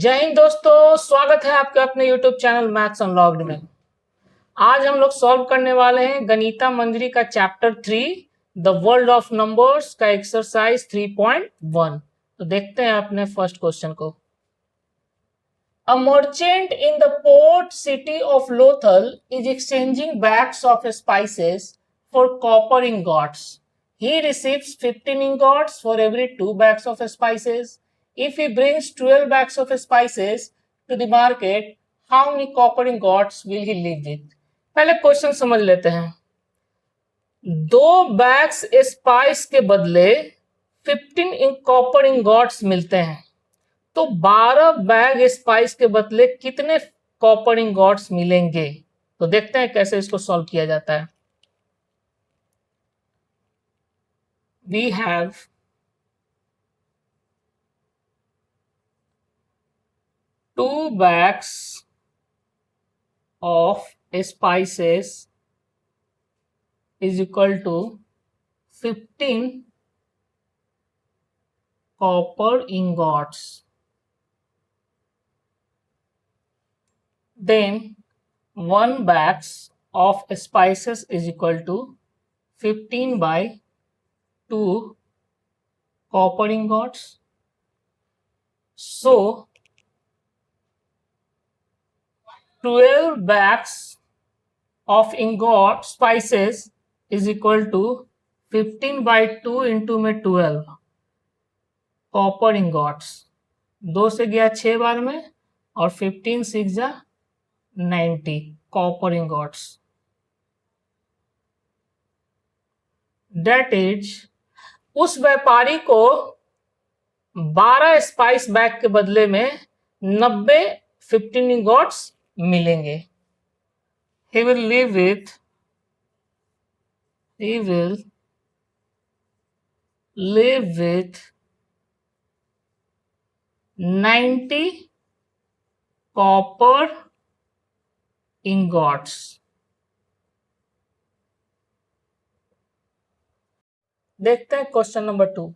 जय हिंद दोस्तों, स्वागत है आपके अपने YouTube चैनल मैथ्स अनलॉक्ड में। आज हम लोग सॉल्व करने वाले हैं गणिता मंजरी का chapter 3 the world of numbers का एक्सरसाइज 3.1। तो देखते हैं अपने फर्स्ट क्वेश्चन को। A merchant in the port city of Lothal is exchanging bags of spices for copper ingots. He receives 15 ingots for every 2 bags of spices. If he brings 12 bags of spices to the market, how many copper ingots will he leave with? पहले question समझ लेते हैं। 2 bags spice के बदले 15 copper ingots मिलते हैं, तो 12 bag spice के बदले कितने कॉपर इंगॉट्स मिलेंगे? तो देखते हैं कैसे इसको सॉल्व किया जाता है। We have 2 bags of spices is equal to 15 copper ingots. Then 1 bags of spices is equal to 15 by 2 copper ingots. So 12 bags of ingot spices is equal to 15 by 2 into में 12 copper ingots. 2 से गया 6 बार में और 15 6 जा 90 copper ingots. Date is उस व्यापारी को 12 spice bag के बदले में 90 15 इंगॉट्स मिलेंगे। He will live with 90 copper ingots. देखते हैं question number 2।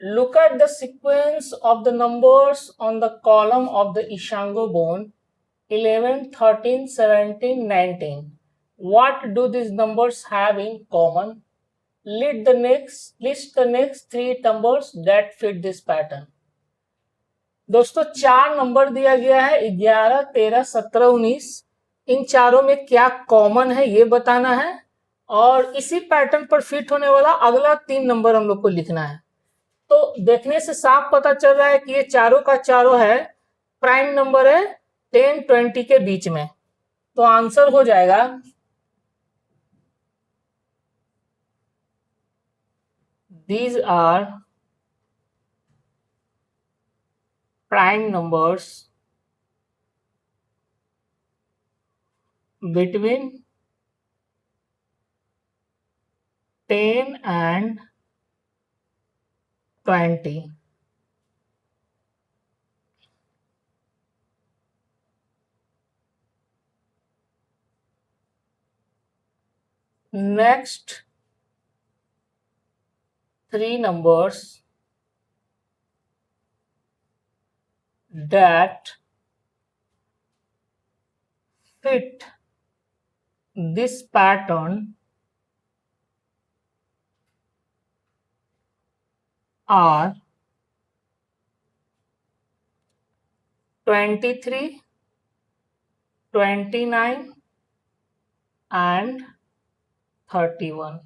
Look at the sequence of the numbers on the column of the Ishango bone 11, 13, 17, 19. What do these numbers have in common? List the next 3 numbers that fit this pattern. दोस्तों 4 number दिया गया है, 11, 13, 17, 19। इन चारों में क्या common है ये बताना है और इसी पैटर्न पर फिट होने वाला अगला 3 नंबर हम लोग को लिखना है। तो देखने से साफ पता चल रहा है कि ये चारों का चारों है, प्राइम नंबर है 10 20 के बीच में। तो आंसर हो जाएगा these are prime numbers between 10 and 20. Next 3 numbers that fit this pattern are 23, 29 and 31।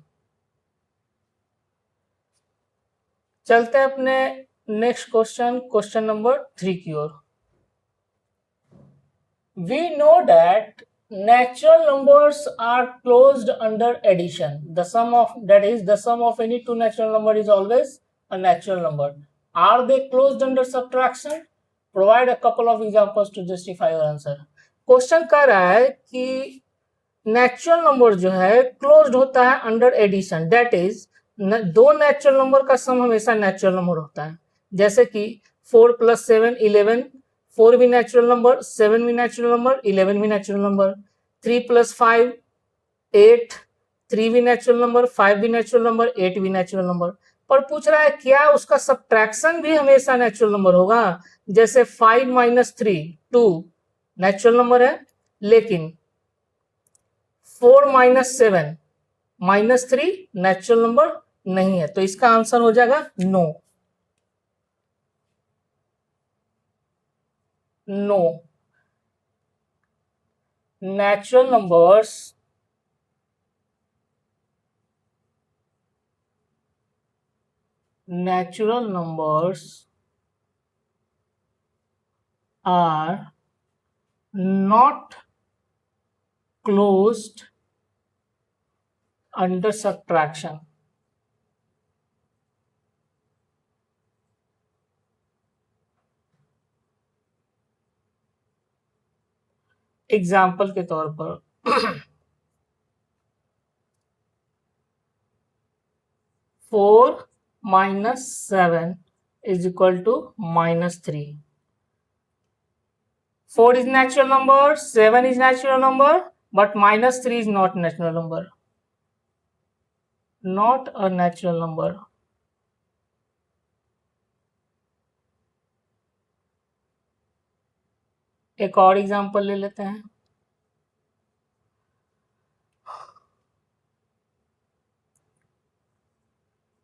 चलते हैं अपने नेक्स्ट क्वेश्चन नंबर 3 की ओर। We know that natural numbers are closed under addition. The sum of any 2 natural number is always a natural number. Are they closed under subtraction? Provide a couple of examples to justify your answer. Question कह रहा है कि natural number जो है closed होता है under addition. That is 2 natural number का sum हमेशा नेचुरल नंबर होता है, जैसे कि 4 + 7 11, 4 भी नेचुरल नंबर, 7 भी नेचुरल नंबर, 11 भी नेचुरल नंबर। 3 + 5 8, 3 भी नेचुरल नंबर, 5 भी नेचुरल नंबर, 8 भी नेचुरल नंबर। पर पूछ रहा है क्या उसका सब्ट्रैक्शन भी हमेशा नेचुरल नंबर होगा। जैसे 5 माइनस 3 2 नेचुरल नंबर है, लेकिन 4 माइनस 7 माइनस 3 नेचुरल नंबर नहीं है। तो इसका आंसर हो जाएगा no. No, natural numbers are not closed under subtraction. Example के तौर पर 4 minus 7 is equal to minus 3. 4 is natural number, 7 is natural number, but minus 3 is not natural number. Not a natural number. एक और example ले लेते हैं।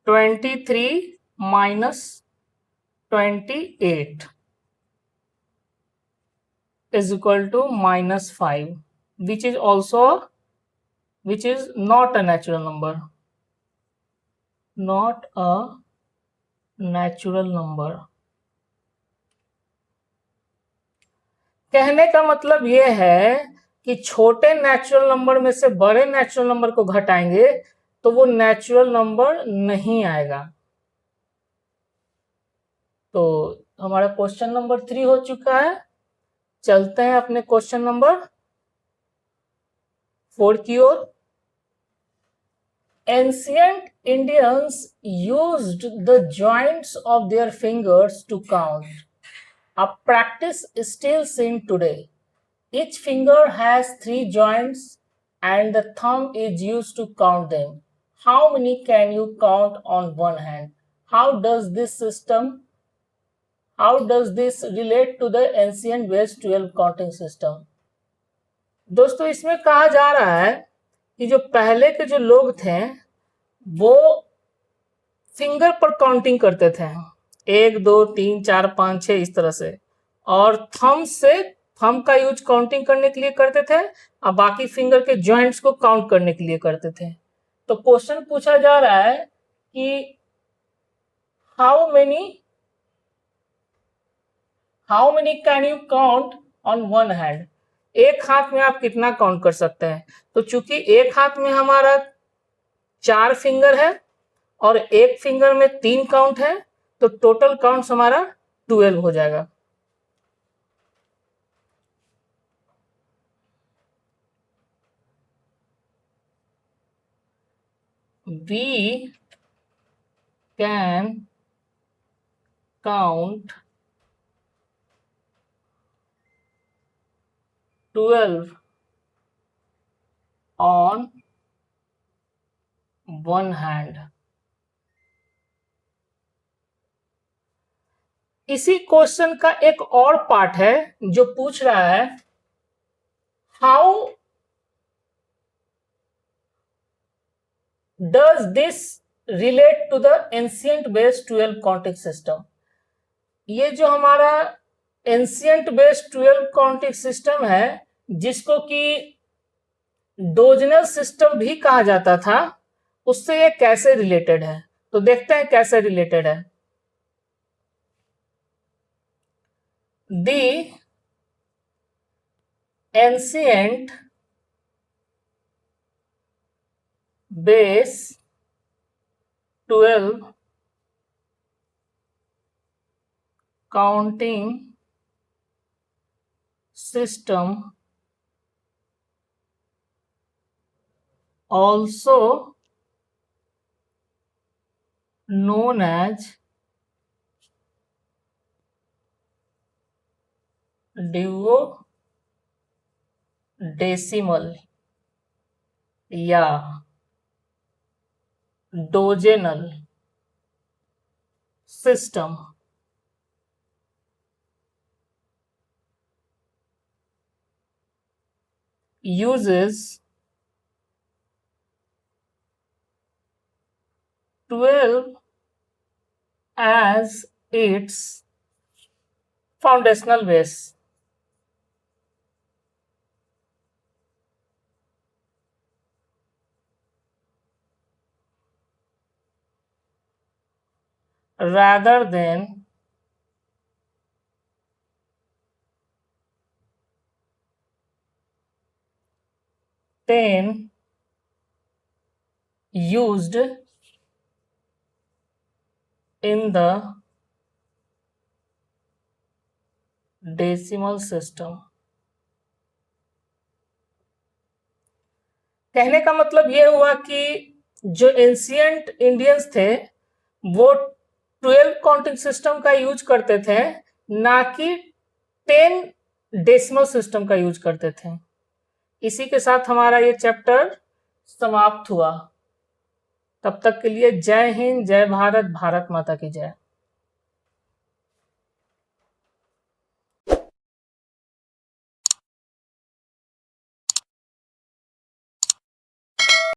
23 minus 28 is equal to minus 5, which is not a natural number. Not a natural number. कहने का मतलब यह है कि छोटे नेचुरल नंबर में से बड़े नेचुरल नंबर को घटाएंगे तो वो नेचुरल नंबर नहीं आएगा। तो हमारा क्वेश्चन नंबर 3 हो चुका है। चलते हैं अपने क्वेश्चन नंबर 4 की ओर। Ancient Indians used the joints of their fingers to count. A practice is still seen today. Each finger has 3 joints and the thumb is used to count them. How many can you count on one hand? How does this relate to the ancient base 12 counting system? दोस्तों इसमें कहा जा रहा है कि जो पहले के जो लोग थे वो फिंगर पर काउंटिंग करते थे, 1 2 3 4 5 6 इस तरह से, और थंब का यूज काउंटिंग करने के लिए करते थे और बाकी फिंगर के जॉइंट्स को काउंट करने के लिए करते थे। तो क्वेश्चन पूछा जा रहा है कि how many can you count on one hand? एक हाथ में आप कितना काउंट कर सकते हैं? तो चूंकि एक हाथ में हमारा 4 फिंगर है और एक फिंगर में 3 काउंट है, तो टोटल काउंट हमारा 12 हो जाएगा। We can count 12 on one hand. इसी क्वेश्चन का एक और पार्ट है जो पूछ रहा है how does this relate to the ancient base 12 counting system. ये जो हमारा एंशिएंट बेस 12 काउंटिंग सिस्टम है जिसको कि डोजनल सिस्टम भी कहा जाता था, उससे ये कैसे रिलेटेड है। तो देखते हैं कैसे रिलेटेड है। The ancient base 12 counting system also known as duodecimal या डोजेनल system uses 12 as its foundational base. Rather than ten used in the decimal system. कहने का मतलब ये हुआ कि जो एंशियंट इंडियंस थे वो 12 काउंटिंग सिस्टम का यूज करते थे, ना कि 10 डेसिमल सिस्टम का यूज करते थे। इसी के साथ हमारा ये चैप्टर समाप्त हुआ। तब तक के लिए जय हिंद, जय भारत, भारत माता की जय।